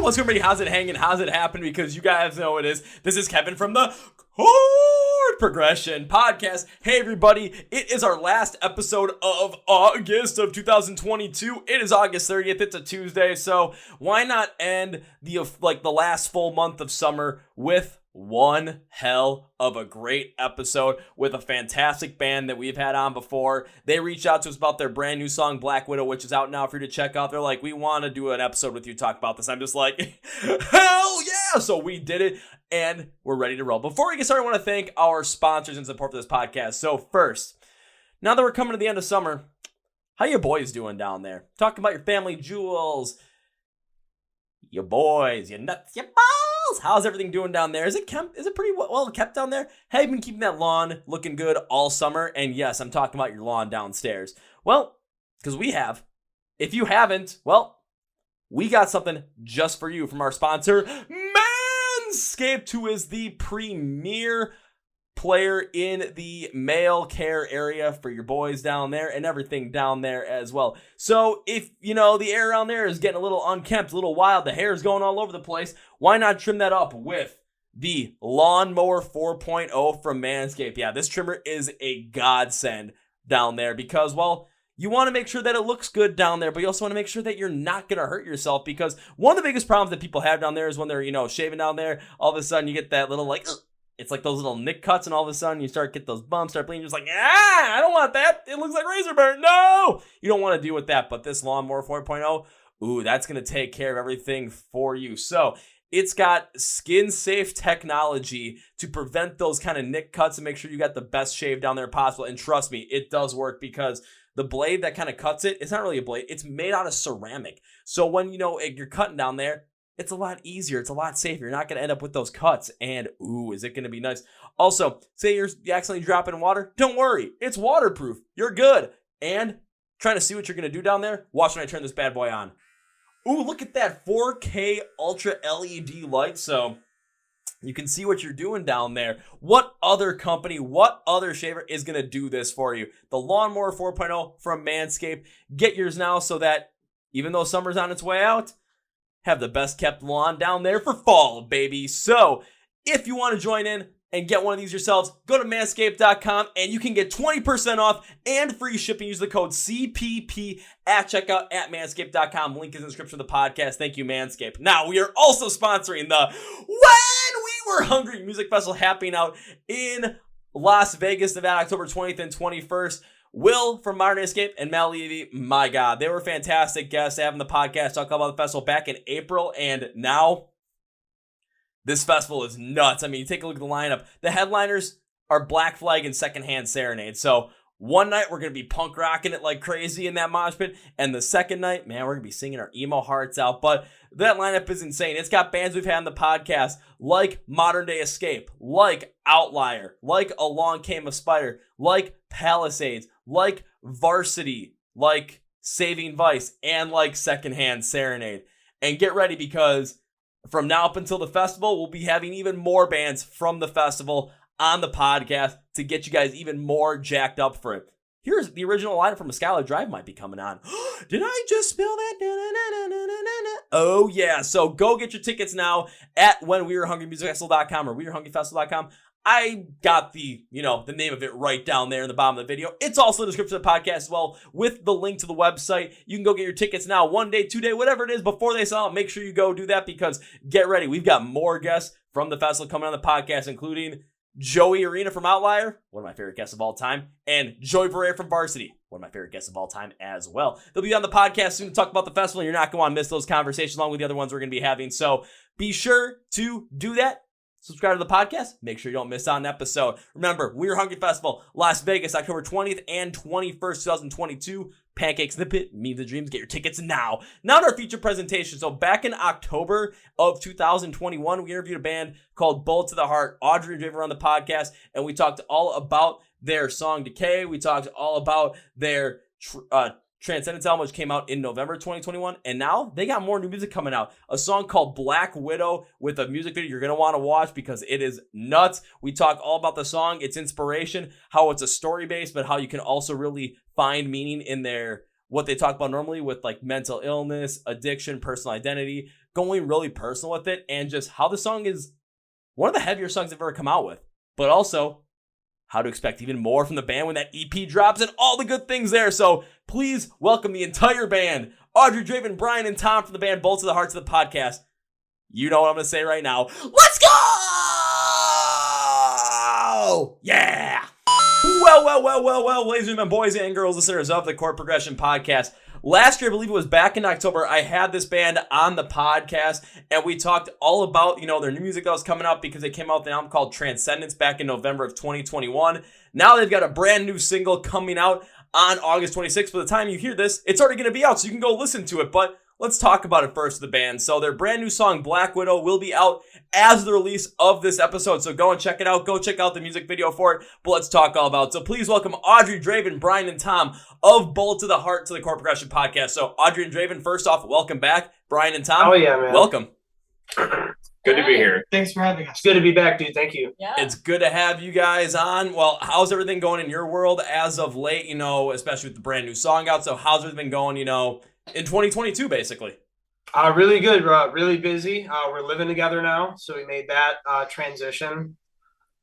What's going on, everybody? How's it hanging? How's it happening? Because you guys know it is. This is Kevin from the Chord Progression Podcast. Hey, everybody. It is our last episode of August of 2022. It is August 30th. It's a Tuesday. So why not end the last full month of summer with one hell of a great episode with a fantastic band that we've had on before. They reached out to us about their brand new song, Black Widow, which is out now for you to check out. They're like, we want to do an episode with you, talk about this. I'm just like, hell yeah! So we did it, and we're ready to roll. Before we get started, I want to thank our sponsors and support for this podcast. So first, now that we're coming to the end of summer, how you boys doing down there? Talking about your family jewels, your boys, your nuts, your balls. How's everything doing down there? Is it pretty well kept down there? Have you been keeping that lawn looking good all summer? And yes, I'm talking about your lawn downstairs. Well, because we have. If you haven't, well, we got something just for you from our sponsor, Manscaped, who is the premier player in the male care area for your boys down there and everything down there as well. So if, the air around there is getting a little unkempt, a little wild, the hair is going all over the place, why not trim that up with the Lawnmower 4.0 from Manscaped? Yeah, this trimmer is a godsend down there because, well, you want to make sure that it looks good down there, but you also want to make sure that you're not going to hurt yourself, because one of the biggest problems that people have down there is when they're, shaving down there, all of a sudden you get that little it's like those little nick cuts, and all of a sudden you start get those bumps, start bleeding. You're just like, I don't want that. It looks like razor burn. No, you don't want to deal with that. But this Lawnmower 4.0, ooh, that's going to take care of everything for you. So it's got skin-safe technology to prevent those kind of nick cuts and make sure you got the best shave down there possible. And trust me, it does work, because the blade that kind of cuts it's not really a blade. It's made out of ceramic. So when, you're cutting down there, it's a lot easier. It's a lot safer. You're not going to end up with those cuts. And, ooh, is it going to be nice. Also, say you accidentally drop in water. Don't worry. It's waterproof. You're good. And trying to see what you're going to do down there? Watch when I turn this bad boy on. Ooh, look at that 4K Ultra LED light. So you can see what you're doing down there. What other company, what other shaver is going to do this for you? The Lawnmower 4.0 from Manscaped. Get yours now so that even though summer's on its way out, have the best kept lawn down there for fall, baby. So if you want to join in and get one of these yourselves, go to manscaped.com and you can get 20% off and free shipping. Use the code CPP at checkout at manscaped.com. Link is in the description of the podcast. Thank you, Manscaped. Now, we are also sponsoring the When We Were Hungry Music Festival happening out in Las Vegas, Nevada, October 20th and 21st. Will from Modern Escape and Mal Levy, my God, they were fantastic guests having the podcast talk about the festival back in April, and now this festival is nuts. I mean, you take a look at the lineup. The headliners are Black Flag and Secondhand Serenade. So one night we're going to be punk rocking it like crazy in that mosh pit, and the second night, man, we're going to be singing our emo hearts out. But that lineup is insane. It's got bands we've had on the podcast like Modern Day Escape, like Outlier, like Along Came a Spider, like Palisades, like Varsity, like Saving Vice, and like Secondhand Serenade. And get ready, because from now up until the festival, we'll be having even more bands from the festival on the podcast to get you guys even more jacked up for it. Here's the original lineup from A Skylar Drive might be coming on. Did I just spill that? Oh, yeah. So go get your tickets now at whenwewerehungrymusicfestival.com or wewerehungryfestival.com. I got the name of it right down there in the bottom of the video. It's also in the description of the podcast as well with the link to the website. You can go get your tickets now, 1 day, 2 day, whatever it is, before they sell out. Make sure you go do that, because get ready. We've got more guests from the festival coming on the podcast, including Joey Arena from Outlier, one of my favorite guests of all time, and Joey Barrera from Varsity, one of my favorite guests of all time as well. They'll be on the podcast soon to talk about the festival, and you're not going to want to miss those conversations along with the other ones we're going to be having. So be sure to do that. Subscribe to the podcast. Make sure you don't miss out an episode. Remember, We Are Hungry Festival, Las Vegas, October 20th and 21st, 2022. Pancakes in the Pit, Meet the Dreams. Get your tickets now. Now to our feature presentation. So back in October of 2021, we interviewed a band called Bullet to the Heart. Audrey and Jay were on the podcast, and we talked all about their song Decay. We talked all about their Transcendence album, which came out in November 2021, and now they got more new music coming out. A song called Black Widow with a music video you're going to want to watch because it is nuts. We talk all about the song, its inspiration, how it's a story based, but how you can also really find meaning in what they talk about normally with like mental illness, addiction, personal identity, going really personal with it and just how the song is one of the heavier songs I've ever come out with, but also how to expect even more from the band when that EP drops and all the good things there. So please welcome the entire band, Audrey, Draven, Brian, and Tom from the band Bolts of the Hearts of the podcast. You know what I'm going to say right now. Let's go! Yeah! Well, ladies and gentlemen, boys and girls, listeners of the Chord Progression podcast. Last year, I believe it was back in October, I had this band on the podcast, and we talked all about, their new music that was coming out because they came out with an album called Transcendence back in November of 2021. Now they've got a brand new single coming out on August 26th. By the time you hear this, it's already going to be out, so you can go listen to it, but let's talk about it first, the band. So their brand new song, Black Widow, will be out as the release of this episode. So go and check it out. Go check out the music video for it. But let's talk all about it. So please welcome Audrey, Draven, Brian, and Tom of Bolt to the Heart to the Chord Progression podcast. So Audrey and Draven, first off, welcome back. Brian and Tom, oh yeah, man, welcome. Good to be here. Thanks for having us. It's good to be back, dude. Thank you. Yeah. It's good to have you guys on. Well, how's everything going in your world as of late, especially with the brand new song out? So how's everything going, in 2022, basically? Really good. Really busy. We're living together now, so we made that transition.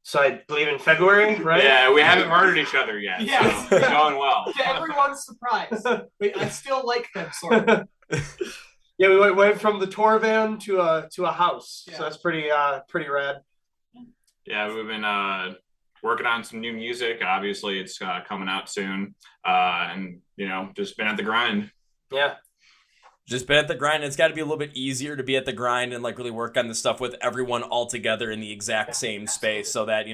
So I believe in February, right? Yeah, we haven't murdered each other yet. Yes. So it's going well. To everyone's surprise. But I still like them, sort of. Yeah, we went from the tour van to a house. Yeah. So that's pretty rad. Yeah, we've been working on some new music. Obviously, it's coming out soon. And, just been at the grind. Yeah. Just been at the grind. It's got to be a little bit easier to be at the grind and really work on this stuff with everyone all together in the exact same space, so that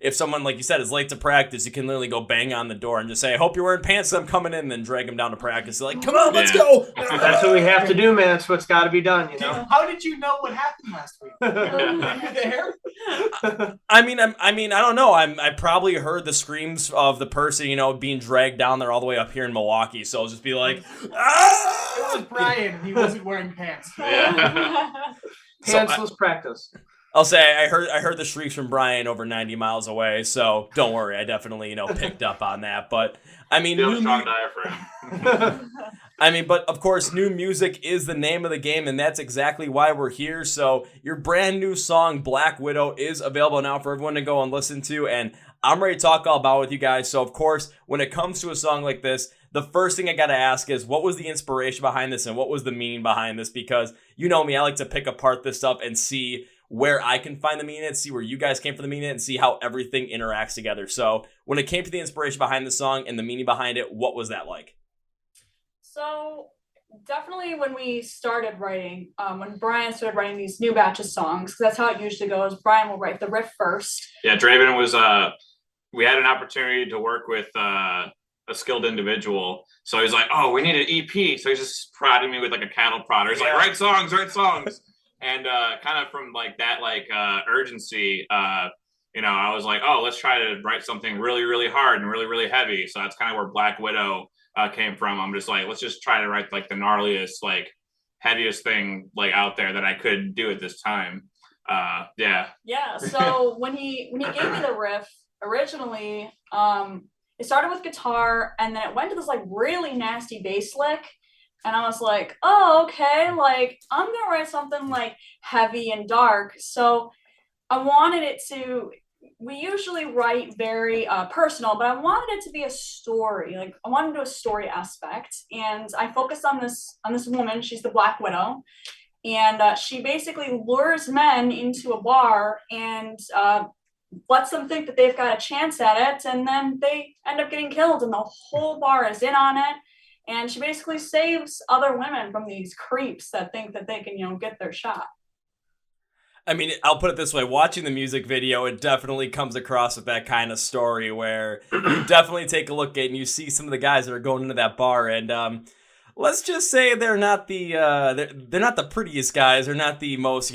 if someone, like you said, is late to practice, you can literally go bang on the door and just say, I hope you're wearing pants, I'm coming in, and then drag them down to practice. They're like, come on, let's go. That's what we have to do, man. That's what's got to be done, How did you know what happened last week? Were you there? I mean, I don't know. I probably heard the screams of the person, being dragged down there all the way up here in Milwaukee. So I'll just be like, ah! It was Brian, and he wasn't wearing pants. Yeah. Pantsless practice. I'll say I heard the shrieks from Brian over 90 miles away. So don't worry, I definitely picked up on that. But I mean, Strong diaphragm. But of course, new music is the name of the game, and that's exactly why we're here. So your brand new song, Black Widow, is available now for everyone to go and listen to, and I'm ready to talk all about it with you guys. So of course, when it comes to a song like this, the first thing I got to ask is, what was the inspiration behind this and what was the meaning behind this? Because you know me, I like to pick apart this stuff and see where I can find the meaning in it, see where you guys came from the meaning in it, and see how everything interacts together. So when it came to the inspiration behind the song and the meaning behind it, what was that like? So definitely when we started writing, when Brian started writing these new batch of songs, because that's how it usually goes. Brian will write the riff first. Yeah, Draven was, we had an opportunity to work with a skilled individual. So he's like, oh, we need an EP. So he's just prodding me with a cattle prodder. He's like, write songs. And kind of from that urgency, I was like, oh, let's try to write something really, really hard and really, really heavy. So that's kind of where Black Widow came from. I'm just like, let's just try to write the gnarliest, heaviest thing out there that I could do at this time. Yeah. So when he gave me the riff originally, it started with guitar and then it went to this really nasty bass lick. And I was like, oh, okay, I'm going to write something heavy and dark. So I wanted it to, we usually write very personal, but I wanted it to be a story. I wanted to do a story aspect. And I focused on this woman. She's the Black Widow. And she basically lures men into a bar and lets them think that they've got a chance at it. And then they end up getting killed and the whole bar is in on it. And she basically saves other women from these creeps that think that they can, get their shot. I mean, I'll put it this way. Watching the music video, it definitely comes across with that kind of story where you definitely take a look at it and you see some of the guys that are going into that bar. And let's just say they're not the they're not the prettiest guys. They're not the most,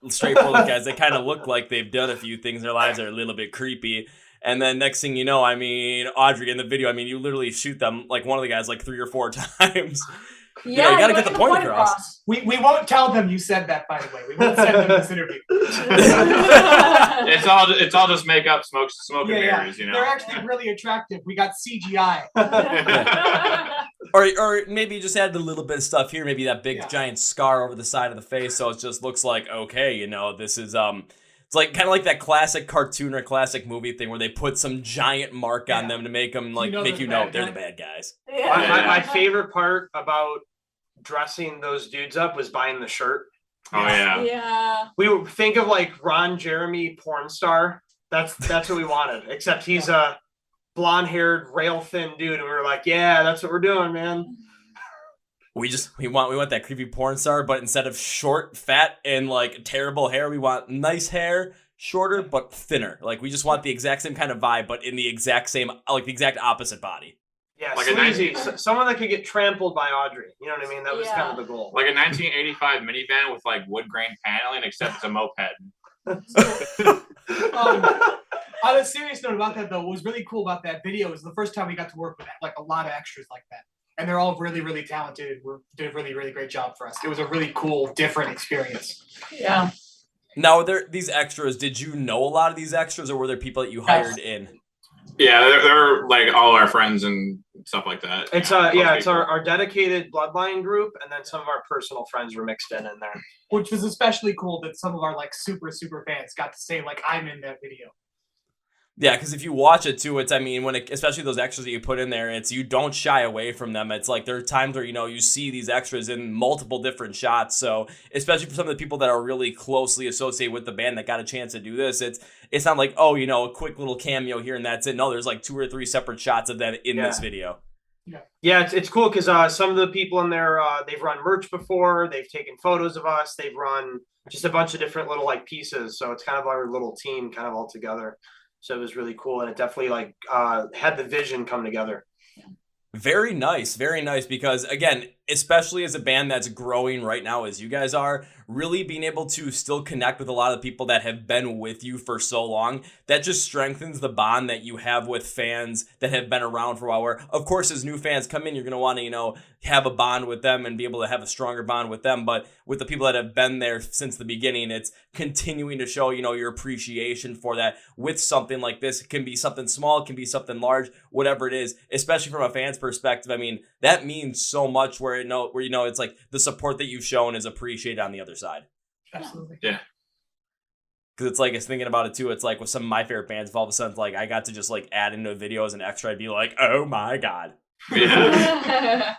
straightforward guys. They kind of look like they've done a few things in their lives that are a little bit creepy. And then next thing you know, Audrey, in the video, you literally shoot them, one of the guys, 3 or 4 times. Yeah, you gotta get the point across. We won't tell them you said that, by the way. We won't send them this interview. It's all just makeup, smoke and mirrors, They're actually really attractive. We got CGI. Or maybe just add a little bit of stuff here, maybe that big Yeah. giant scar over the side of the face, so it just looks like, okay, you know, this is it's like kind of like that classic cartoon or classic movie thing where they put some giant mark on them to make them like make you know they're the bad guys. Yeah. My favorite part about dressing those dudes up was buying the shirt. Oh yeah. Yeah. We would think of like Ron Jeremy porn star. That's what we wanted. Except he's a blonde-haired, rail-thin dude, and we were like, yeah, that's what we're doing, man. We want that creepy porn star, but instead of short, fat, and like terrible hair, we want nice hair, shorter but thinner. Like we just want the exact same kind of vibe, but in the exact same, like the exact opposite body. Yeah, Like a sleazy. Someone that could get trampled by Audrey. You know what I mean? That was kind of the goal. Like a 1985 minivan with like wood grain paneling, except it's a moped. On a serious note about that, though, what was really cool about that video was the first time we got to work with like a lot of extras like that. And they're all really, really talented. Did a really, really great job for us. It was a really cool, different experience. Yeah. Now, these extras, did you know a lot of these extras, or were there people that you hired in? Yeah, they're like all our friends and stuff like that. It's it's our dedicated bloodline group, and then some of our personal friends were mixed in there. Which was especially cool that some of our like super fans got to say like I'm in that video. Yeah, because if you watch it too, especially those extras that you put in there, you don't shy away from them. It's like there are times where, you see these extras in multiple different shots. So especially for some of the people that are really closely associated with the band that got a chance to do this, it's not like, oh, a quick little cameo here and that's it. No, there's like 2 or 3 separate shots of them in this video. Yeah, it's cool because some of the people in there, they've run merch before, they've taken photos of us, they've run just a bunch of different little like pieces. So it's kind of our little team kind of all together. So it was really cool, and it definitely had the vision come together. Very nice, because again, especially as a band that's growing right now as you guys are, really being able to still connect with a lot of people that have been with you for so long, that just strengthens the bond that you have with fans that have been around for a while. Where, of course, as new fans come in, you're going to want to, have a bond with them and be able to have a stronger bond with them. But with the people that have been there since the beginning, it's continuing to show, your appreciation for that with something like this. It can be something small, it can be something large, whatever it is, especially from a fan's perspective. I mean, that means so much where it's like the support that you've shown is appreciated on the other side. Absolutely. Yeah. Because it's like, it's thinking about it too. It's like with some of my favorite bands, if all of a sudden, like I got to just like add into a video as an extra, I'd be like, oh my God. Yeah.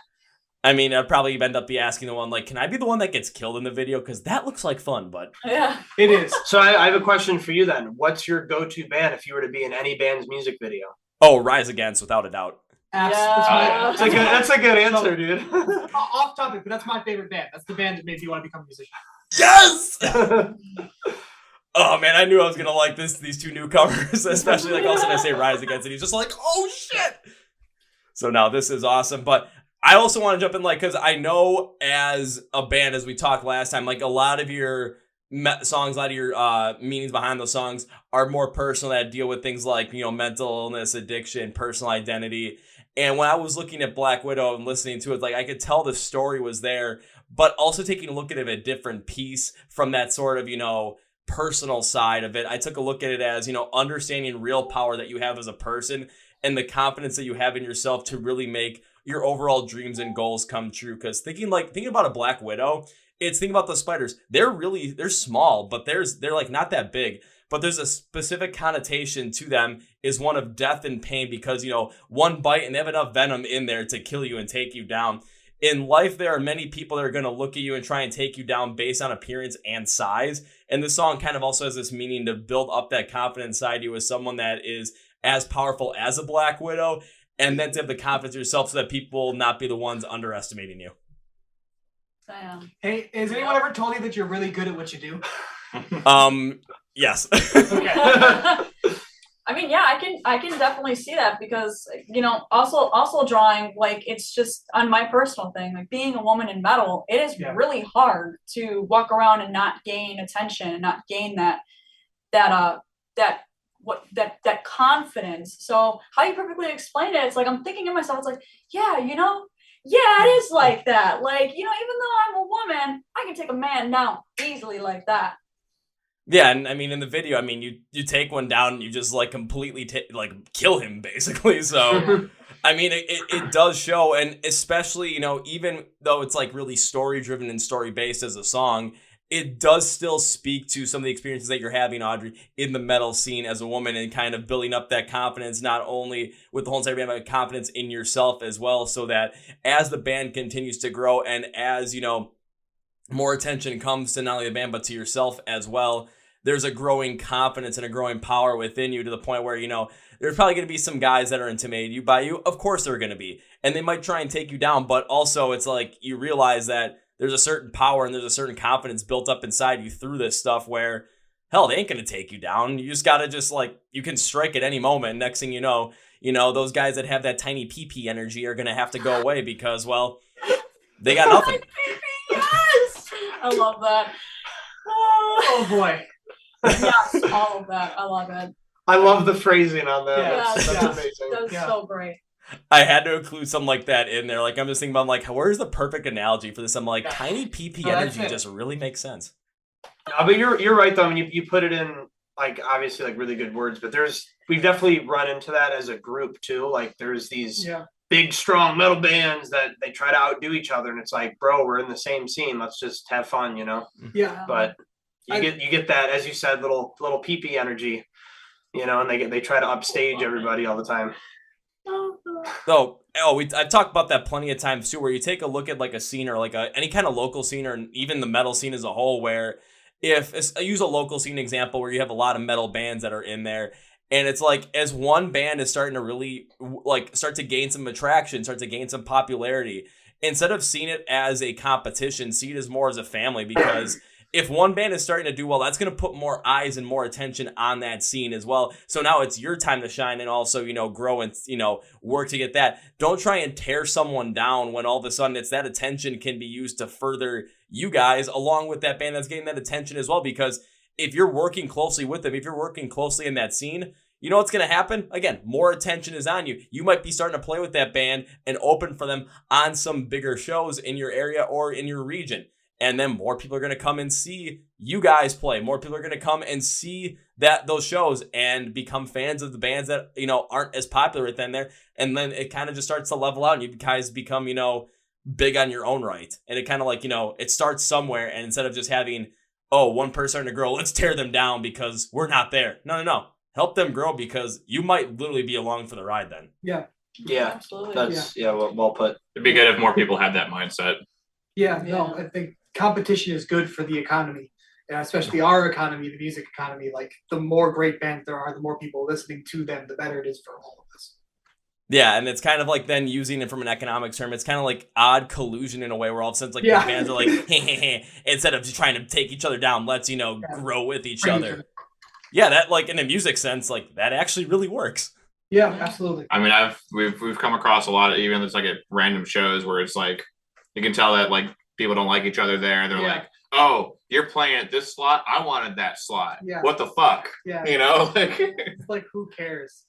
I mean, I'd probably end up asking the one, like, can I be the one that gets killed in the video? Because that looks like fun, but. Yeah. It is. So I have a question for you then. What's your go-to band if you were to be in any band's music video? Oh, Rise Against, without a doubt. That's a good answer, dude. Off topic, but that's my favorite band. That's the band that made me want to become a musician. Yes! Oh man, I knew I was gonna like these 2 newcomers, especially like all of a sudden I say Rise Against, and he's just like, oh shit! So now this is awesome, but I also want to jump in, like, because I know as a band, as we talked last time, like a lot of your songs, a lot of your meanings behind those songs are more personal, that deal with things like, mental illness, addiction, personal identity. And when I was looking at Black Widow and listening to it, like I could tell the story was there, but also taking a look at it a different piece from that sort of, personal side of it. I took a look at it as, understanding real power that you have as a person and the confidence that you have in yourself to really make your overall dreams and goals come true. Because thinking about a Black Widow, it's thinking about the spiders. They're small, but they're like not that big. But there's a specific connotation to them, is one of death and pain, because one bite and they have enough venom in there to kill you and take you down. In life, there are many people that are going to look at you and try and take you down based on appearance and size. And this song kind of also has this meaning to build up that confidence inside you as someone that is as powerful as a Black Widow, and then to have the confidence in yourself so that people will not be the ones underestimating you. Damn. Hey, has anyone ever told you that you're really good at what you do? Yes. Okay. I mean, yeah, I can definitely see that, because also drawing, like, it's just on my personal thing, like being a woman in metal, it is really hard to walk around and not gain attention and not gain that confidence. So how you perfectly explained it, it's like I'm thinking to myself, it's like, yeah, it is like that. Like, even though I'm a woman, I can take a man down easily like that. Yeah, and I mean, in the video, I mean, you take one down and you just like completely kill him, basically. So I mean, it does show, and especially, you know, even though it's like really story driven and story based as a song, it does still speak to some of the experiences that you're having, Audrey, in the metal scene as a woman, and kind of building up that confidence, not only with the whole entire band, but confidence in yourself as well, so that as the band continues to grow and as, you know, more attention comes to not only the band, but to yourself as well, there's a growing confidence and a growing power within you to the point where, you know, there's probably going to be some guys that are intimidated by you. Of course there are going to be. And they might try and take you down. But also it's like you realize that there's a certain power and there's a certain confidence built up inside you through this stuff where, hell, they ain't going to take you down. You just got to just like, you can strike at any moment. Next thing you know, those guys that have that tiny pee-pee energy are going to have to go away because, well, they got nothing. Yes! I love that. Oh boy. Yes, all of that. I love it. I love the phrasing on that. Yeah, That's amazing. That was Yeah. so great. I had to include something like that in there. Like, I'm just thinking about, like, where's the perfect analogy for this? I'm like, tiny pee-pee No, that's energy it. just really makes sense. But you're right though. I mean, you put it in like obviously like really good words, but we've definitely run into that as a group too. Like there's these big strong metal bands that they try to outdo each other, and it's like, bro, we're in the same scene. Let's just have fun, you know. Yeah. But you get that, as you said, little pee-pee energy, you know, and they try to upstage everybody all the time. I've talked about that plenty of times too, where you take a look at like a scene or like any kind of local scene or even the metal scene as a whole, where I use a local scene example where you have a lot of metal bands that are in there, and it's like as one band is starting to really like start to gain some attraction, start to gain some popularity, instead of seeing it as a competition, see it as more as a family, because if one band is starting to do well, that's going to put more eyes and more attention on that scene as well. So now it's your time to shine and also, you know, grow and, you know, work to get that. Don't try and tear someone down when all of a sudden it's that attention can be used to further you guys along with that band that's getting that attention as well. Because if you're working closely with them, if you're working closely in that scene, you know what's going to happen? Again, more attention is on you. You might be starting to play with that band and open for them on some bigger shows in your area or in your region. And then more people are going to come and see you guys play. More people are going to come and see those shows and become fans of the bands that, you know, aren't as popular within there. And then it kind of just starts to level out and you guys become, you know, big on your own right. And it kind of like, you know, it starts somewhere. And instead of just having, one person starting to grow, let's tear them down because we're not there. No. Help them grow because you might literally be along for the ride then. Yeah. Yeah. Absolutely. That's well put. It'd be good if more people had that mindset. Yeah. No, I think competition is good for the economy, and especially our economy, the music economy. Like the more great bands there are, the more people listening to them, the better it is for all of us. Yeah, and it's kind of like then using it from an economics term, it's kind of like odd collusion in a way where all of a sudden it's like the bands are like, hey, instead of just trying to take each other down, let's, you know, grow with each other. Yeah, that like in a music sense, like that actually really works. Yeah, absolutely. I mean, we've come across a lot of, even it's like at random shows where it's like, you can tell that like people don't like each other there. They're like, oh, you're playing at this slot. I wanted that slot. Yeah. What the fuck? Yeah. You know, like It's like, who cares?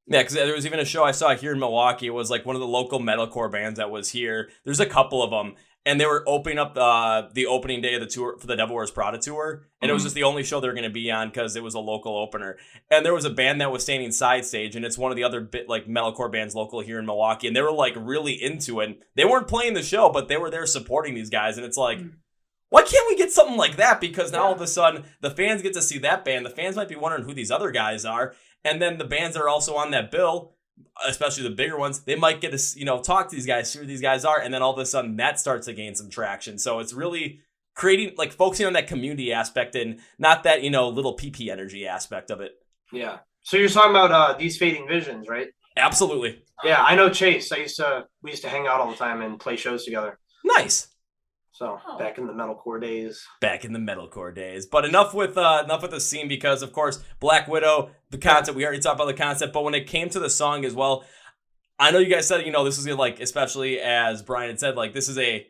Yeah, because there was even a show I saw here in Milwaukee. It was like one of the local metalcore bands that was here. There's a couple of them. And they were opening up the opening day of the tour for the Devil Wears Prada tour. And it was just the only show they were going to be on because it was a local opener. And there was a band that was standing side stage. And it's one of the other like metalcore bands local here in Milwaukee. And they were like really into it. They weren't playing the show, but they were there supporting these guys. And it's like, why can't we get something like that? Because now all of a sudden the fans get to see that band. The fans might be wondering who these other guys are. And then the bands that are also on that bill, especially the bigger ones, they might get to, you know, talk to these guys, see who these guys are, and then all of a sudden that starts to gain some traction. So it's really creating, like, focusing on that community aspect and not that, you know, little PP energy aspect of it. Yeah. So you're talking about These Fading Visions, right? Absolutely. Yeah, I know Chase. We used to hang out all the time and play shows together. Nice. So back in the metalcore days. But enough with the scene, because of course Black Widow, the concept, we already talked about the concept, but when it came to the song as well, I know you guys said, you know, this is like, especially as Brian had said, like this is a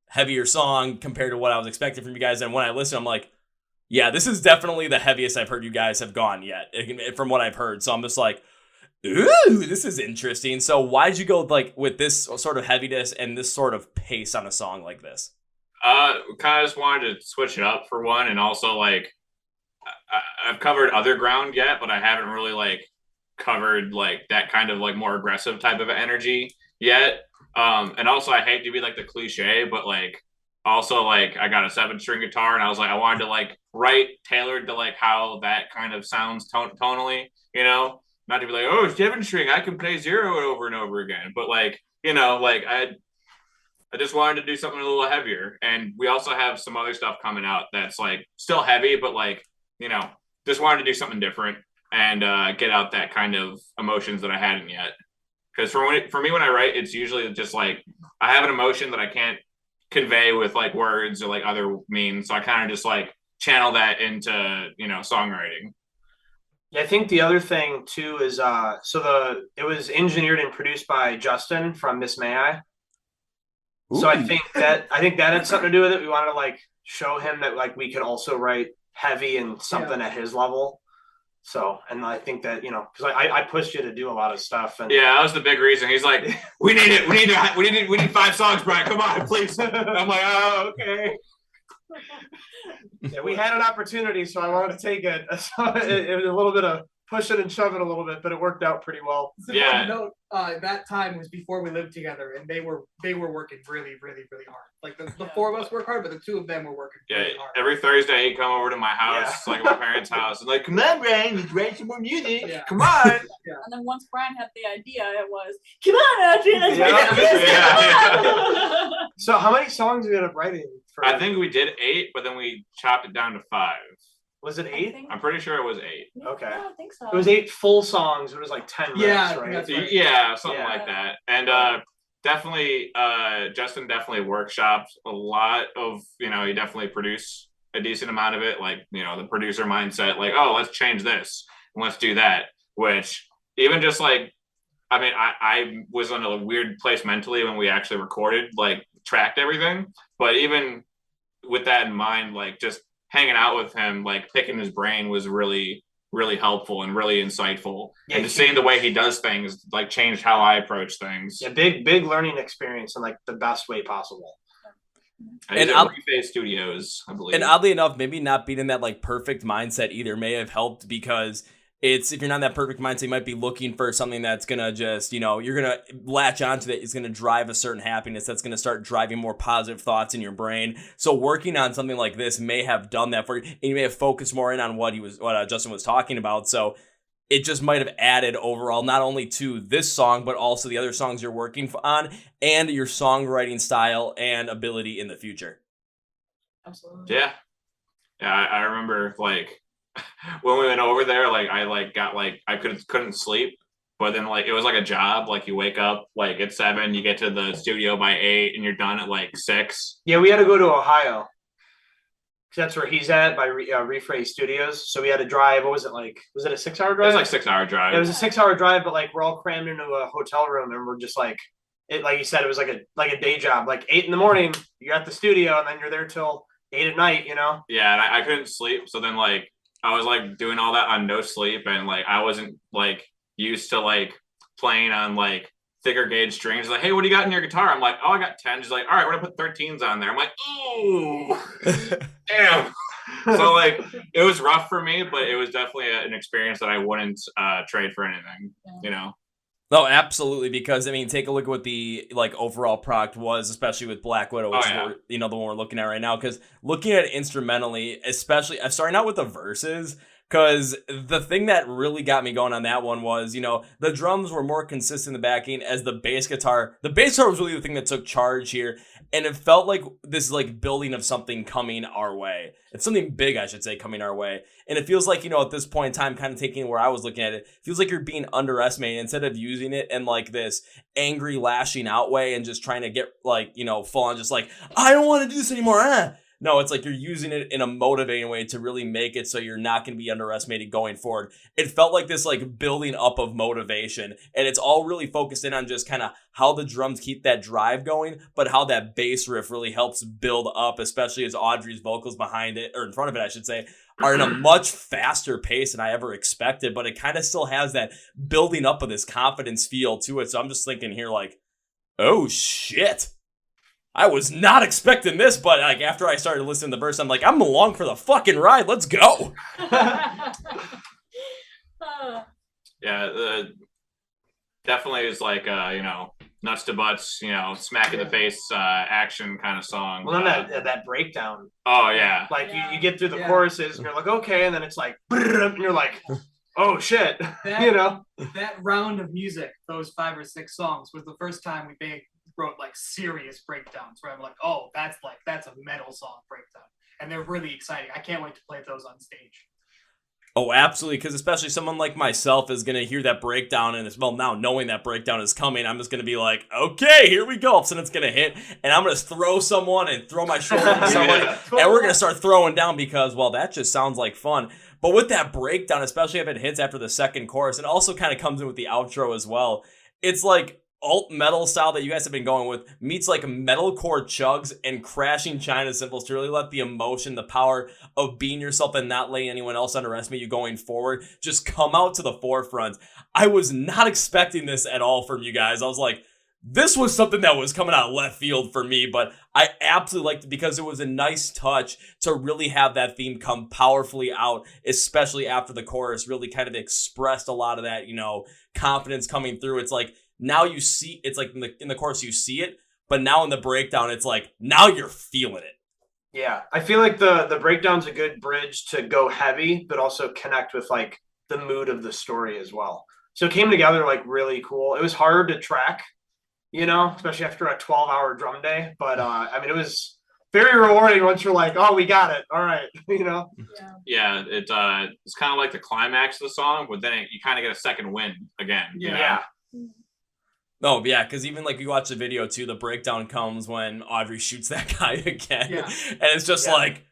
heavier song compared to what I was expecting from you guys. And when I listen, I'm like, yeah, this is definitely the heaviest I've heard you guys have gone yet from what I've heard. So I'm just like, ooh, this is interesting. So why'd you go like with this sort of heaviness and this sort of pace on a song like this? Kind of just wanted to switch it up for one, and also like I've covered other ground yet, but I haven't really like covered like that kind of like more aggressive type of energy yet. And also I hate to be like the cliche, but like also like I got a 7-string guitar and I was like I wanted to like write tailored to like how that kind of sounds tonally, you know, not to be like, oh, 7-string, I can play 0 over and over again, but like, you know, like I just wanted to do something a little heavier. And we also have some other stuff coming out that's like still heavy, but like, you know, just wanted to do something different and get out that kind of emotions that I hadn't yet. Because for me, when I write, it's usually just like I have an emotion that I can't convey with like words or like other means. So I kind of just like channel that into, you know, songwriting. Yeah, I think the other thing too is it was engineered and produced by Justin from Miss May I. So I think that had something to do with it. We wanted to like show him that like we could also write heavy and something at his level. So, and I think that, you know, because I pushed you to do a lot of stuff. And yeah, that was the big reason. He's like, we need 5 songs, Brian. Come on, please. I'm like, oh, okay. Yeah, we had an opportunity, so I wanted to take it. So it was a little bit of push it and shove it a little bit, but it worked out pretty well. So yeah. Note, that time was before we lived together, and they were working really, really, really hard. Like the 4 of us work hard, but the 2 of them were working really hard. Every Thursday he'd come over to my house, like my parents' house, and like, come on, Brian, let's write some more music. Yeah. Come on. And then once Brian had the idea, it was, come on, Audrey, let's write music. Yeah. So how many songs did you end up writing? I think we did 8, but then we chopped it down to 5. Was it 8? I'm pretty sure it was 8. Okay. Yeah, I think so. It was 8 full songs. It was like 10 riffs, right? Right. Yeah, something like that. And definitely, Justin definitely workshopped a lot of, you know, he definitely produced a decent amount of it. Like, you know, the producer mindset, like, oh, let's change this and let's do that. Which even just like, I mean, I was in a weird place mentally when we actually recorded, like tracked everything. But even with that in mind, like just hanging out with him, like picking his brain was really, really helpful and really insightful. Yeah, and just seeing the way he does things, like changed how I approach things. Yeah, big learning experience in like the best way possible. And Webpage Studios, I believe. And oddly enough, maybe not being in that like perfect mindset either may have helped, because it's, if you're not in that perfect mindset, you might be looking for something that's going to just, you know, you're going to latch onto that. It's going to drive a certain happiness that's going to start driving more positive thoughts in your brain. So working on something like this may have done that for you. And you may have focused more in on what Justin was talking about. So it just might have added overall, not only to this song, but also the other songs you're working on and your songwriting style and ability in the future. Absolutely. Yeah. Yeah. I remember like, when we went over there, like I like got like I couldn't sleep, but then like it was like a job. Like you wake up like at 7, you get to the studio by 8, and you're done at like 6. Yeah, we had to go to Ohio. That's where he's at by Rephrase Studios. So we had to drive. What was it like? Was it a 6-hour drive? It was like 6-hour drive. It was a 6-hour drive, but like we're all crammed into a hotel room, and we're just like it. Like you said, it was like a day job. Like 8 in the morning, you're at the studio, and then you're there till 8 at night. You know? Yeah, and I couldn't sleep. So then like I was like doing all that on no sleep, and like I wasn't like used to like playing on like thicker gauge strings. Like, hey, what do you got in your guitar? I'm like, oh, I got 10. She's like, all right, we're gonna put 13s on there. I'm like, ooh, damn. So like it was rough for me, but it was definitely an experience that I wouldn't trade for anything. You know. No, absolutely, because I mean, take a look at what the like overall product was, especially with Black Widow, which the one we're looking at right now. Because looking at it instrumentally, especially starting out with the verses, because the thing that really got me going on that one was, you know, the drums were more consistent in the backing as the bass guitar. The bass guitar was really the thing that took charge here, and it felt like this like building of something coming our way. It's something big, I should say, coming our way. And it feels like, you know, at this point in time, kind of taking where I was looking at it, feels like you're being underestimated instead of using it in like this angry lashing out way and just trying to get like, you know, full on just like, I don't want to do this anymore. No, it's like you're using it in a motivating way to really make it so you're not going to be underestimated going forward. It felt like this like building up of motivation, and it's all really focused in on just kind of how the drums keep that drive going, but how that bass riff really helps build up, especially as Audrey's vocals behind it, or in front of it, I should say, are in a much faster pace than I ever expected, but it kind of still has that building up of this confidence feel to it. So I'm just thinking here like, oh shit. I was not expecting this, but like after I started listening to the verse, I'm like, I'm along for the fucking ride. Let's go. Yeah, definitely is like nuts to butts, smack in the face action kind of song. Well, then that breakdown. Oh yeah. Like Yeah. you get through the choruses and you're like, okay, and then it's like, and you're like, oh shit, That round of music, those 5 or 6 songs, was the first time we wrote like serious breakdowns where I'm like, oh, that's a metal song breakdown, and they're really exciting. I can't wait to play those on stage. Oh, absolutely, because especially someone like myself is going to hear that breakdown, and now knowing that breakdown is coming, I'm just going to be like, okay, here we go. So it's going to hit, and I'm going to throw someone and throw my shoulder at somebody, and we're going to start throwing down because, well, that just sounds like fun. But with that breakdown, especially if it hits after the second chorus, it also kind of comes in with the outro as well. It's like alt metal style that you guys have been going with meets like metalcore chugs and crashing China cymbals to really let the emotion, the power of being yourself and not letting anyone else underestimate you going forward just come out to the forefront. I was not expecting this at all from you guys. I was like, this was something that was coming out of left field for me, but I absolutely liked it because it was a nice touch to really have that theme come powerfully out, especially after the chorus really kind of expressed a lot of that, confidence coming through. It's like, now you see, it's like in the chorus you see it, but now in the breakdown, it's like, now you're feeling it. Yeah, I feel like the breakdown's a good bridge to go heavy, but also connect with like the mood of the story as well. So it came together like really cool. It was hard to track, especially after a 12-hour drum day. But it was very rewarding once you're like, oh, we got it. All right, Yeah, it's kind of like the climax of the song, but then you kind of get a second wind again. Yeah. Oh, yeah, because even like you watch the video too, the breakdown comes when Audrey shoots that guy again. Yeah. And it's just like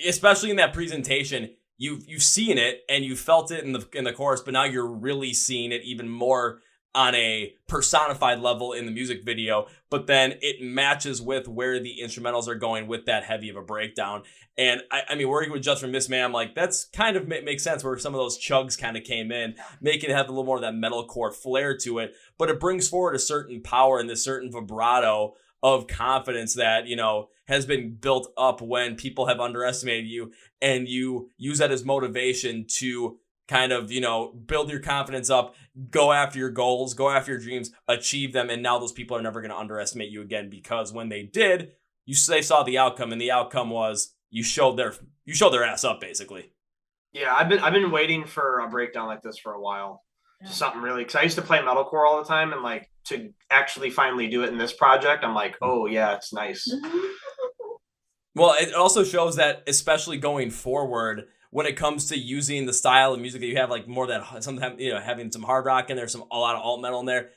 especially in that presentation, you've seen it and you felt it in the chorus, but now you're really seeing it even more on a personified level in the music video, but then it matches with where the instrumentals are going with that heavy of a breakdown. And I mean, working with Just for Miss Man, like that's kind of makes sense where some of those chugs kind of came in, making it have a little more of that metalcore flair to it, but it brings forward a certain power and this certain vibrato of confidence that, has been built up when people have underestimated you, and you use that as motivation to kind of, build your confidence up, go after your goals, go after your dreams, achieve them. And now those people are never going to underestimate you again, because when they did, they saw the outcome, and the outcome was you showed their ass up, basically. Yeah, I've been waiting for a breakdown like this for a while. Yeah. Something really, because I used to play metalcore all the time, and like to actually finally do it in this project, I'm like, oh yeah, it's nice. Well, it also shows that, especially going forward, when it comes to using the style of music that you have, like more that sometimes, having some hard rock in there, a lot of alt metal in there,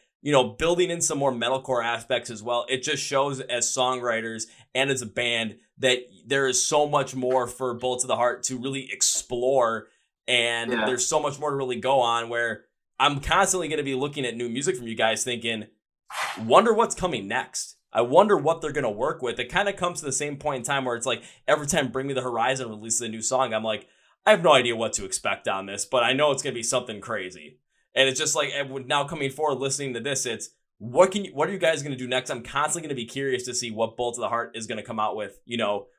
building in some more metalcore aspects as well. It just shows as songwriters and as a band that there is so much more for Bullets of the Heart to really explore. And there's so much more to really go on, where I'm constantly going to be looking at new music from you guys thinking, wonder what's coming next. I wonder what they're going to work with. It kind of comes to the same point in time where it's like every time Bring Me the Horizon releases a new song, I'm like, I have no idea what to expect on this, but I know it's going to be something crazy. And it's just like, now coming forward, listening to this, it's what are you guys going to do next? I'm constantly going to be curious to see what Bolt of the Heart is going to come out with,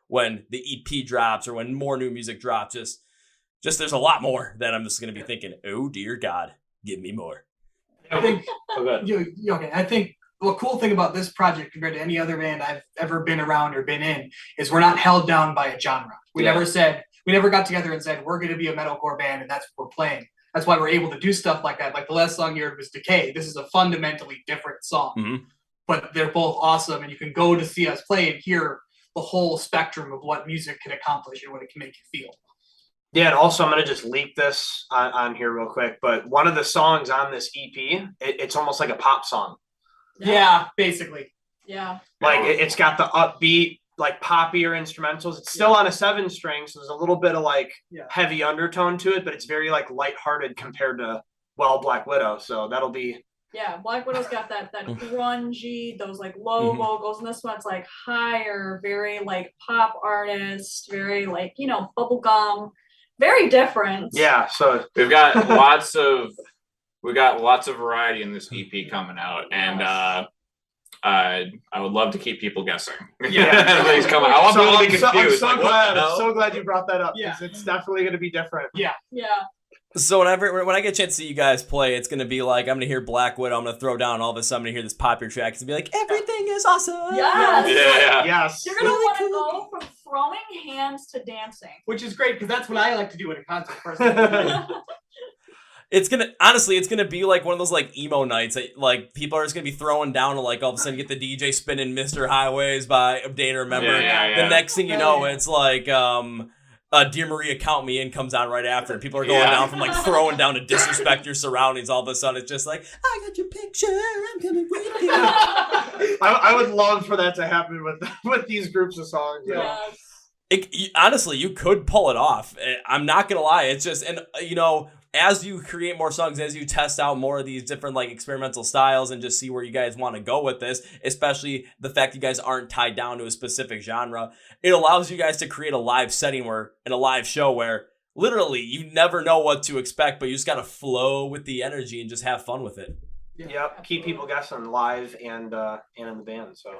when the EP drops or when more new music drops. Just there's a lot more that I'm just going to be thinking, oh dear God, give me more. I think, I think the cool thing about this project compared to any other band I've ever been around or been in is we're not held down by a genre. We never got together and said, we're going to be a metalcore band and that's what we're playing. That's why we're able to do stuff like that. Like the last song you heard was Decay. This is a fundamentally different song, but they're both awesome. And you can go to see us play and hear the whole spectrum of what music can accomplish and what it can make you feel. Yeah, and also I'm going to just leak this on here real quick, but one of the songs on this EP, it's almost like a pop song. Yeah, basically. Yeah. Like it's got the upbeat, like poppier instrumentals. It's still on a 7-string, so there's a little bit of like heavy undertone to it, but it's very like lighthearted compared to Black Widow. So that'll be. Yeah, Black Widow's got that grungy, those like low vocals, and this one's like higher, very like pop artist, very like bubblegum, very different. Yeah, so we've got lots of variety in this EP coming out, and I would love to keep people guessing. Yeah, things coming. I want people to be confused. I'm so glad you brought that up, because it's definitely going to be different. Yeah. So when I get a chance to see you guys play, it's gonna be like I'm gonna hear Black Widow, I'm gonna throw down, all of a sudden I'm gonna hear this popular track, it's gonna be like everything is awesome. Yes. Yeah. Yes. You're gonna want to go from throwing hands to dancing. Which is great because that's what I like to do at a concert personally. It's gonna be like one of those like emo nights that like people are just gonna be throwing down and like all of a sudden get the DJ spinning Mr. Highways by Day to Remember. Yeah. The next thing you know, it's like Dear Maria Count Me In comes on right after, and people are going down from like throwing down to disrespect your surroundings. All of a sudden, it's just like, I got your picture, I'm coming with you. I would love for that to happen with these groups of songs. Yes. Honestly, you could pull it off. I'm not gonna lie. It's just, and as you create more songs, as you test out more of these different like experimental styles and just see where you guys want to go with this, especially the fact you guys aren't tied down to a specific genre, it allows you guys to create a live setting in a live show where literally you never know what to expect, but you just gotta flow with the energy and just have fun with it. Yep. Keep people guessing live and in the band. So.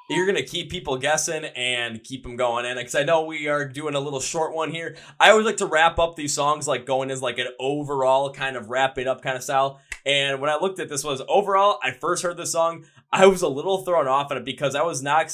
You're going to keep people guessing and keep them going. And because I know we are doing a little short one here, I always like to wrap up these songs like going as like an overall kind of wrap it up kind of style. And when I looked at this was overall, I first heard this song, I was a little thrown off on it because I was not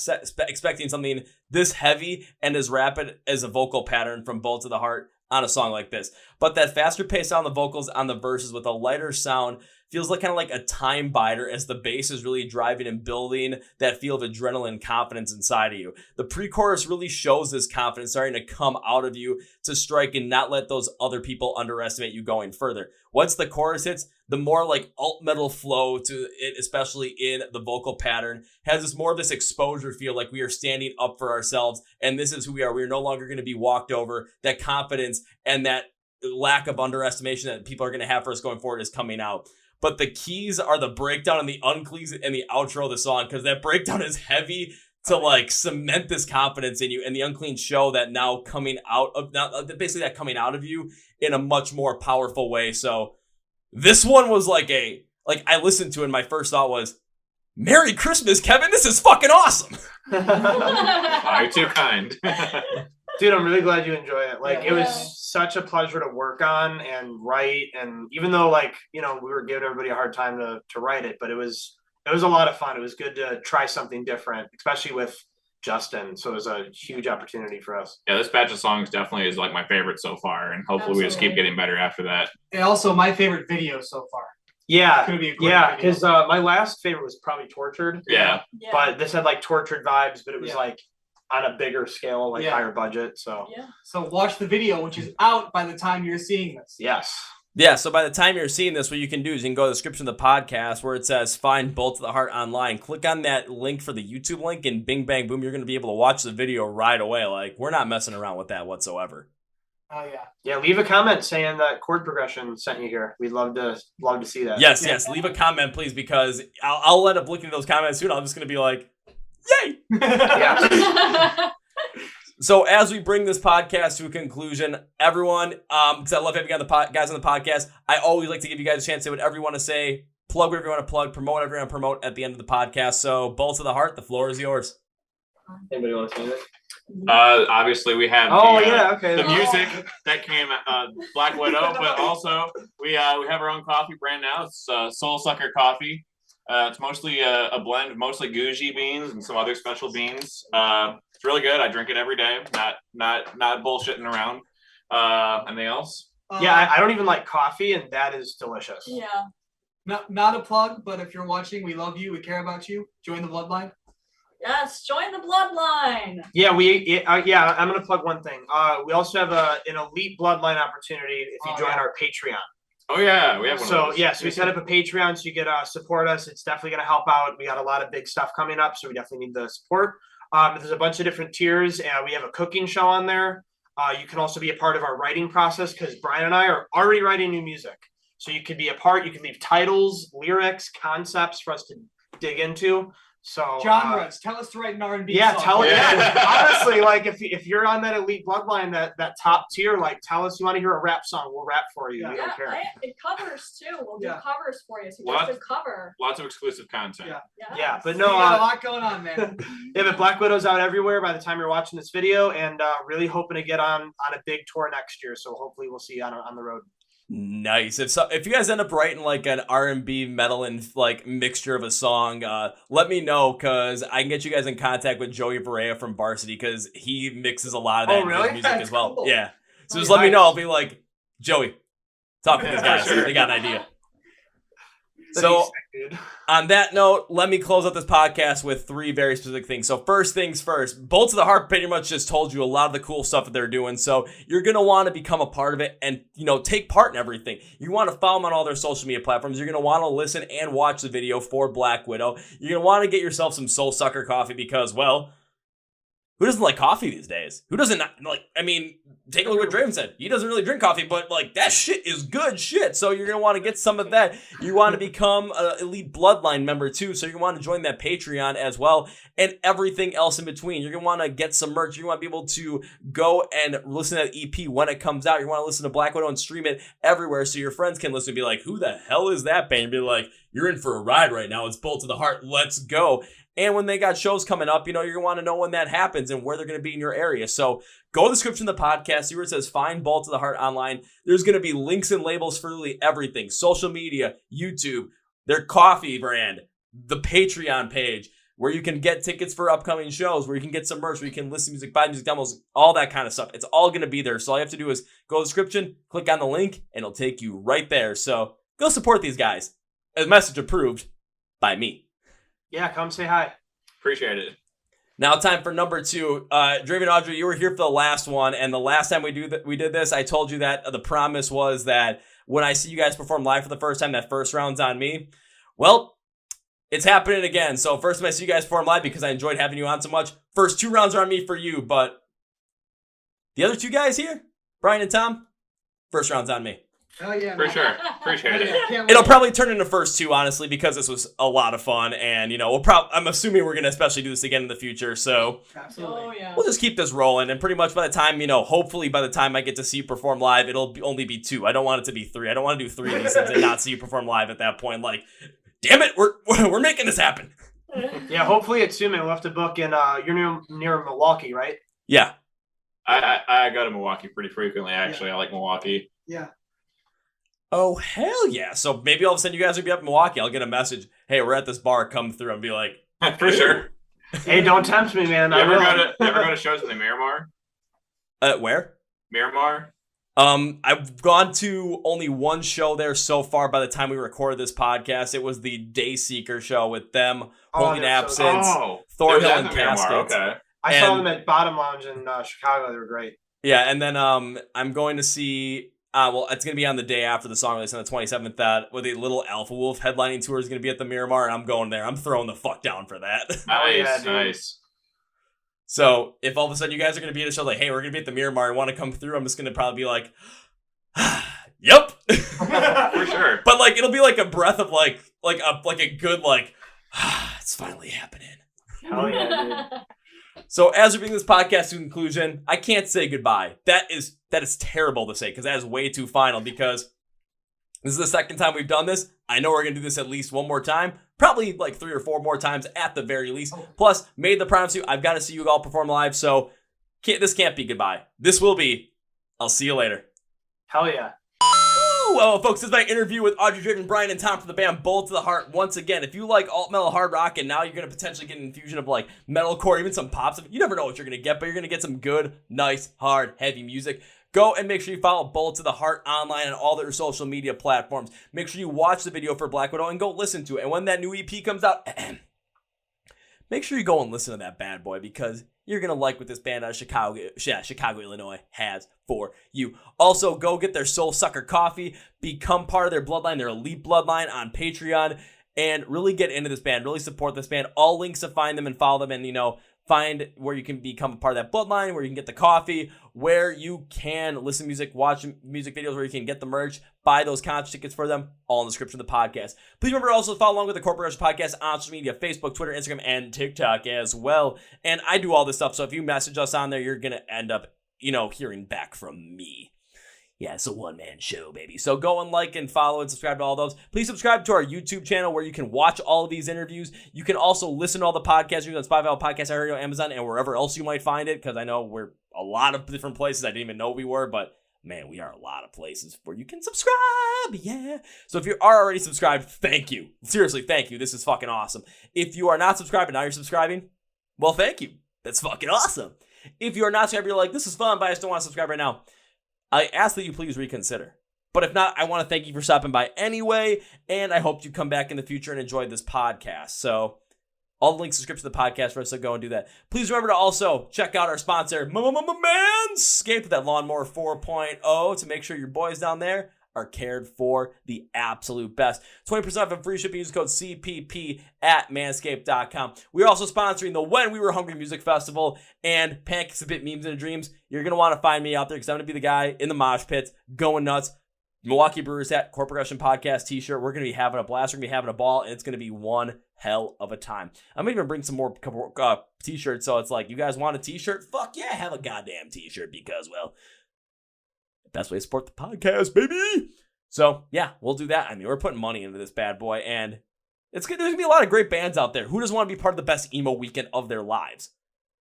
expecting something this heavy and as rapid as a vocal pattern from Bolt to the Heart on a song like this. But that faster pace on the vocals on the verses with a lighter sound feels like kind of like a time biter as the bass is really driving and building that feel of adrenaline and confidence inside of you. The pre-chorus really shows this confidence starting to come out of you to strike and not let those other people underestimate you going further. Once the chorus hits, the more like alt metal flow to it, especially in the vocal pattern, has this more of this exposure feel like we are standing up for ourselves and this is who we are. We are no longer going to be walked over. That confidence and that lack of underestimation that people are going to have for us going forward is coming out. But the keys are the breakdown and the unclees and the outro of the song, because that breakdown is heavy to like cement this confidence in you, and the unclean show that now coming out of basically that coming out of you in a much more powerful way. So this one was like I listened to it and my first thought was, Merry Christmas, Kevin, this is fucking awesome. Oh, you're too kind. Dude, I'm really glad you enjoy it. Like, Yeah. It was such a pleasure to work on and write. And even though, like, we were giving everybody a hard time to write it, but it was a lot of fun. It was good to try something different, especially with Justin. So it was a huge opportunity for us. Yeah, this batch of songs definitely is like my favorite so far, and hopefully we just keep getting better after that. And also my favorite video so far. Yeah. Gonna be a great Yeah, video. because my last favorite was probably Tortured. Yeah. Yeah. But this had like Tortured vibes, but it was Yeah. like on a bigger scale, like Yeah. higher budget. So Yeah. So watch the video, which is out by the time you're seeing this. yes. Yeah, so by the time you're seeing this, what you can do is you can go to the description of the podcast where it says Find Bolt to the Heart online. Click on that link for the YouTube link, and bing, bang, boom, you're going to be able to watch the video right away. Like, we're not messing around with that whatsoever. Oh yeah. Yeah, leave a comment saying that chord progression sent you here. We'd love to see that. Yes, leave a comment, please, because I'll end up looking at those comments soon. I'm just going to be like, yay! Yeah. So as we bring this podcast to a conclusion, everyone, because I love having guys on the podcast, I always like to give you guys a chance to say whatever you want to say, plug whatever you want to plug, promote whatever you want to promote at the end of the podcast. So, Bolt to the Heart, the floor is yours. Anybody want to say that? Obviously we have Okay. the music that came Black Widow, but also we have our own coffee brand now. It's Soul Sucker Coffee. It's mostly a blend of mostly Guji beans and some other special beans. It's really good. I drink it every day. Not bullshitting around. Anything else? Yeah, I don't even like coffee, and that is delicious. Yeah. Not a plug, but if you're watching, we love you. We care about you. Join the bloodline. Yes, join the bloodline. Yeah, I'm gonna plug one thing. We also have an elite bloodline opportunity if you join our Patreon. Oh yeah, we have one. So of those. yeah, so we set up a Patreon so you can support us. It's definitely gonna help out. We got a lot of big stuff coming up, so we definitely need the support. There's a bunch of different tiers, and we have a cooking show on there. You can also be a part of our writing process because Brian and I are already writing new music. So you can be a part. You can leave titles, lyrics, concepts for us to dig into. So Genres. Tell us to write an R&B yeah, song. tell us. Yeah. Yeah. Honestly, like if you're on that elite bloodline, that top tier, like tell us you want to hear a rap song, we'll rap for you. Yeah. We don't care. It covers too. We'll do Yeah. covers for you. So What? just a cover. Lots of exclusive content. Yeah. Yeah, but We no, got a lot going on, man. yeah, but Black Widow's out everywhere by the time you're watching this video, and really hoping to get on a big tour next year. So hopefully we'll see you on the road. Nice. If you guys end up writing like an R&B metal and like mixture of a song, let me know, because I can get you guys in contact with Joey Barea from Varsity, because he mixes a lot of that Oh, in his really? music That's as well. cool. Yeah. So just Oh, let me nice. know. I'll be like, Joey, talk to these guys. Sure. They got an idea. That'd So be sick, dude. on that note, let me close out this podcast with 3 very specific things. So first things first, Bolts of the Heart pretty much just told you a lot of the cool stuff that they're doing. So you're going to want to become a part of it and, take part in everything. You want to follow them on all their social media platforms. You're going to want to listen and watch the video for Black Widow. You're going to want to get yourself some Soul Sucker coffee because, well, who doesn't like coffee these days? Who doesn't take a look at what Draven said. He doesn't really drink coffee, but that shit is good shit. So you're going to want to get some of that. You want to become an Elite Bloodline member too. So you're going to want to join that Patreon as well and everything else in between. You're going to want to get some merch. You want to be able to go and listen to that EP when it comes out. You want to listen to Black Widow and stream it everywhere so your friends can listen and be like, who the hell is that band? And be like, you're in for a ride right now. It's Bolt to the Heart. Let's go. And when they got shows coming up, you're going to want to know when that happens and where they're going to be in your area. So go to the description of the podcast, see where it says Find Bolt to the Heart online. There's going to be links and labels for really everything. Social media, YouTube, their coffee brand, the Patreon page, where you can get tickets for upcoming shows, where you can get some merch, where you can listen to music, buy music demos, all that kind of stuff. It's all going to be there. So all you have to do is go to the description, click on the link, and it'll take you right there. So go support these guys. A message approved by me. Yeah, come say hi. Appreciate it. Now time for number 2. Draven and Audrey, you were here for the last one, and the last time we did this, I told you that the promise was that when I see you guys perform live for the first time, that first round's on me. Well, it's happening again. So first time I see you guys perform live, because I enjoyed having you on so much, first 2 rounds are on me for you, but the other 2 guys here, Brian and Tom, first round's on me. Oh yeah. For man. sure. Appreciate it. Can't wait. It'll probably turn into first 2, honestly, because this was a lot of fun, and I'm assuming we're gonna especially do this again in the future. So Absolutely. Oh yeah. we'll just keep this rolling, and pretty much by the time hopefully by the time I get to see you perform live, it'll only be 2. I don't want it to be 3. I don't want to do 3 of these things and not see you perform live at that point. Like, damn it, we're making this happen. Yeah, hopefully it's soon, man. We'll have to book in. You're near Milwaukee, right? Yeah. I go to Milwaukee pretty frequently, actually. I like Milwaukee. Yeah. Oh hell yeah! So maybe all of a sudden you guys will be up in Milwaukee. I'll get a message. Hey, we're at this bar. Come through and be like, For sure. Hey, don't tempt me, man. You I ever will. go to shows in the Miramar? Where? Miramar? I've gone to only one show there so far by the time we recorded this podcast. It was the Day Seeker show with them, Holding they're so Absence, Oh. Thornhill, It was at and the Miramar, Caskets. Okay. I saw and- them at Bottom Lounge in Chicago. They were great. Yeah, and then I'm going to see. It's going to be on the day after the song release on the 27th. That with a Little Alpha Wolf headlining tour is going to be at the Miramar, and I'm going there. I'm throwing the fuck down for that. Oh, yeah, Nice, dude. nice. So if all of a sudden you guys are going to be at a show like, hey, we're going to be at the Miramar, and want to come through, I'm just going to probably be like, yep. For sure. But like it'll be like a breath of like a good it's finally happening. Hell yeah, dude. So as we bring this podcast to conclusion, I can't say goodbye. That is terrible to say because that is way too final because this is the second time we've done this. I know we're going to do this at least one more time. Probably like 3 or 4 more times at the very least. Plus, made the promise to you, I've got to see you all perform live. So this can't be goodbye. This will be, I'll see you later. Hell yeah. Well, folks, this is my interview with Audrey, Draven, Brian, and Tom from the band Bolt to the Heart. Once again, if you like alt metal hard rock and now you're going to potentially get an infusion of like metalcore, even some pops, you never know what you're going to get, but you're going to get some good, nice, hard, heavy music. Go and make sure you follow Bolt to the Heart online on all their social media platforms. Make sure you watch the video for Black Widow and go listen to it. And when that new EP comes out, make sure you go and listen to that bad boy because you're going to like what this band out of Chicago, Illinois has for you. Also, go get their Soul Sucker coffee, become part of their bloodline, their elite bloodline on Patreon, and really get into this band, really support this band. All links to find them and follow them and, Find where you can become a part of that bloodline, where you can get the coffee, where you can listen to music, watch music videos, where you can get the merch, buy those concert tickets for them, all in the description of the podcast. Please remember to also follow along with the Chord Progression Podcast on social media, Facebook, Twitter, Instagram, and TikTok as well. And I do all this stuff, so if you message us on there, you're going to end up, hearing back from me. Yeah, it's a one-man show, baby. So go and like and follow and subscribe to all those. Please subscribe to our YouTube channel where you can watch all of these interviews. You can also listen to all the podcasts. You can on Spotify, Podcast, iHeart, Amazon, and wherever else you might find it, because I know we're a lot of different places I didn't even know we were, but man, we are a lot of places where you can subscribe, yeah. So if you are already subscribed, thank you. Seriously, thank you. This is fucking awesome. If you are not subscribed and now you're subscribing, well, thank you. That's fucking awesome. If you are not subscribed, you're like, this is fun, but I just don't want to subscribe right now. I ask that you please reconsider. But if not, I want to thank you for stopping by anyway, and I hope you come back in the future and enjoy this podcast. So all the links in the description of the podcast for us, so go and do that. Please remember to also check out our sponsor, Manscaped, with that Lawnmower 4.0, to make sure your boys down there are cared for the absolute best. 20% off and free shipping. Use code CPP at manscaped.com. We're also sponsoring the When We Were Hungry Music Festival and Pancakes, a Bit, Memes, and Dreams. You're going to want to find me out there because I'm going to be the guy in the mosh pits going nuts. Milwaukee Brewers hat, Chord Progression Podcast t-shirt. We're going to be having a blast. We're going to be having a ball, and it's going to be one hell of a time. I'm going to even bring some more t-shirts, so it's like, you guys want a t-shirt? Fuck yeah, have a goddamn t-shirt because, well, best way to support the podcast, baby. So, yeah, we'll do that. I mean, we're putting money into this bad boy, and there's going to be a lot of great bands out there. Who doesn't want to be part of the best emo weekend of their lives?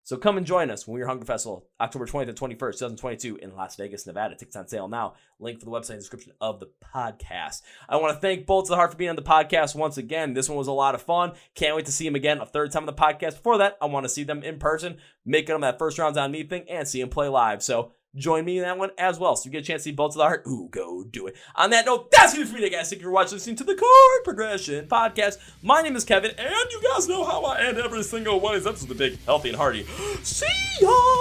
So come and join us when we're Hunger Festival, October 20th and 21st, 2022 in Las Vegas, Nevada. Tickets on sale now. Link for the website in the description of the podcast. I want to thank Bolts of the Heart for being on the podcast once again. This one was a lot of fun. Can't wait to see him again a third time on the podcast. Before that, I want to see them in person, making them that first rounds on me thing, and see him play live. So join me in that one as well. So you get a chance to see Bolts of the Heart. Ooh, go do it. On that note, that's it for me today, guys. Thank you for watching, listening to the Chord Progression Podcast. My name is Kevin, and you guys know how I end every single one of these episodes with a big, healthy, and hearty. See ya!